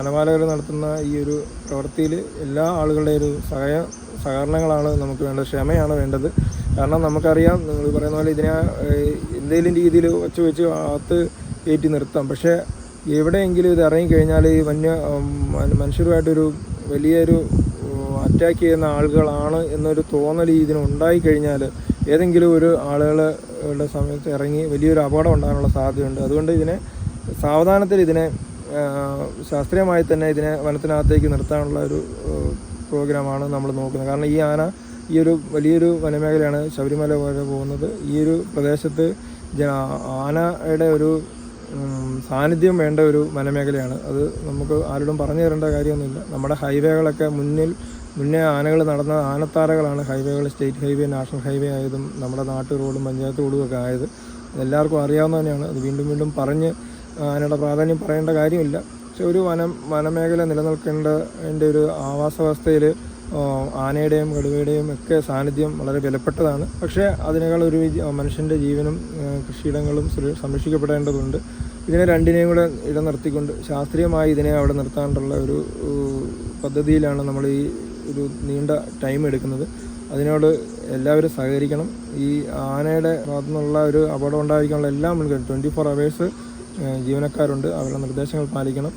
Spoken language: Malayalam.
വനപാലകർ നടത്തുന്ന ഈ ഒരു പ്രവൃത്തിയിൽ എല്ലാ ആളുകളുടെയും ഒരു സഹകരണങ്ങളാണ് നമുക്ക് വേണ്ടത്, ക്ഷമയാണ് വേണ്ടത്. കാരണം നമുക്കറിയാം, നിങ്ങൾ പറയുന്ന പോലെ ഇതിനെ എന്തെങ്കിലും രീതിയിൽ വെച്ച് അകത്ത് കയറ്റി നിർത്താം. പക്ഷേ എവിടെയെങ്കിലും ഇത് ഇറങ്ങിക്കഴിഞ്ഞാൽ ഈ മനുഷ്യരുമായിട്ടൊരു വലിയൊരു അറ്റാക്ക് ചെയ്യുന്ന ആളുകളാണ് എന്നൊരു തോന്നൽ ഇതിനുണ്ടായിക്കഴിഞ്ഞാൽ ഏതെങ്കിലും ഒരു ആളുകളുടെ സമയത്ത് ഇറങ്ങി വലിയൊരു അപകടം ഉണ്ടാകാനുള്ള സാധ്യതയുണ്ട്. അതുകൊണ്ട് ഇതിനെ സാവധാനത്തിൽ ശാസ്ത്രീയമായി തന്നെ ഇതിനെ വനത്തിനകത്തേക്ക് നിർത്താനുള്ള ഒരു പ്രോഗ്രാമാണ് നമ്മൾ നോക്കുന്നത്. കാരണം ഈ ആന ഈ ഒരു വലിയൊരു വനമേഖലയാണ് ശബരിമല വരെ പോകുന്നത്. ഈ ഒരു പ്രദേശത്ത് ആനയുടെ ഒരു സാന്നിധ്യം വേണ്ട ഒരു വനമേഖലയാണ്. അത് നമുക്ക് ആരോടും പറഞ്ഞു തരേണ്ട കാര്യമൊന്നുമില്ല. നമ്മുടെ ഹൈവേകളൊക്കെ മുന്നേ ആനകൾ നടന്ന ആനത്താരകളാണ് ഹൈവേകൾ, സ്റ്റേറ്റ് ഹൈവേ, നാഷണൽ ഹൈവേ ആയതും നമ്മുടെ നാട്ടു റോഡും പഞ്ചായത്ത് റോഡും ഒക്കെ ആയത്. എല്ലാവർക്കും അറിയാവുന്ന തന്നെയാണ്. അത് വീണ്ടും പറഞ്ഞ് ആനയുടെ പ്രാധാന്യം പറയേണ്ട കാര്യമില്ല. പക്ഷെ ഒരു വനമേഖല നിലനിൽക്കേണ്ടതിൻ്റെ ഒരു ആവാസ വ്യവസ്ഥയിൽ ആനയുടെയും കടുവയുടെയും ഒക്കെ സാന്നിധ്യം വളരെ വിലപ്പെട്ടതാണ്. പക്ഷേ അതിനേക്കാൾ ഒരു മനുഷ്യൻ്റെ ജീവനും കൃഷിയിടങ്ങളും സംരക്ഷിക്കപ്പെടേണ്ടതുണ്ട്. ഇതിനെ രണ്ടിനെയും കൂടെ ഇടനിർത്തിക്കൊണ്ട് ശാസ്ത്രീയമായി ഇതിനെ അവിടെ നിർത്താനുള്ള ഒരു പദ്ധതിയിലാണ് നമ്മൾ ഈ ഒരു നീണ്ട ടൈം എടുക്കുന്നത്. അതിനോട് എല്ലാവരും സഹകരിക്കണം. ഈ ആനയുടെ ഭാഗത്തു നിന്നുള്ള ഒരു അപകടം ഉണ്ടായിരിക്കാനുള്ള എല്ലാ മുൻകരുതലും 24 hours ജീവനക്കാരുണ്ട്. അവരുടെ നിർദ്ദേശങ്ങൾ പാലിക്കണം.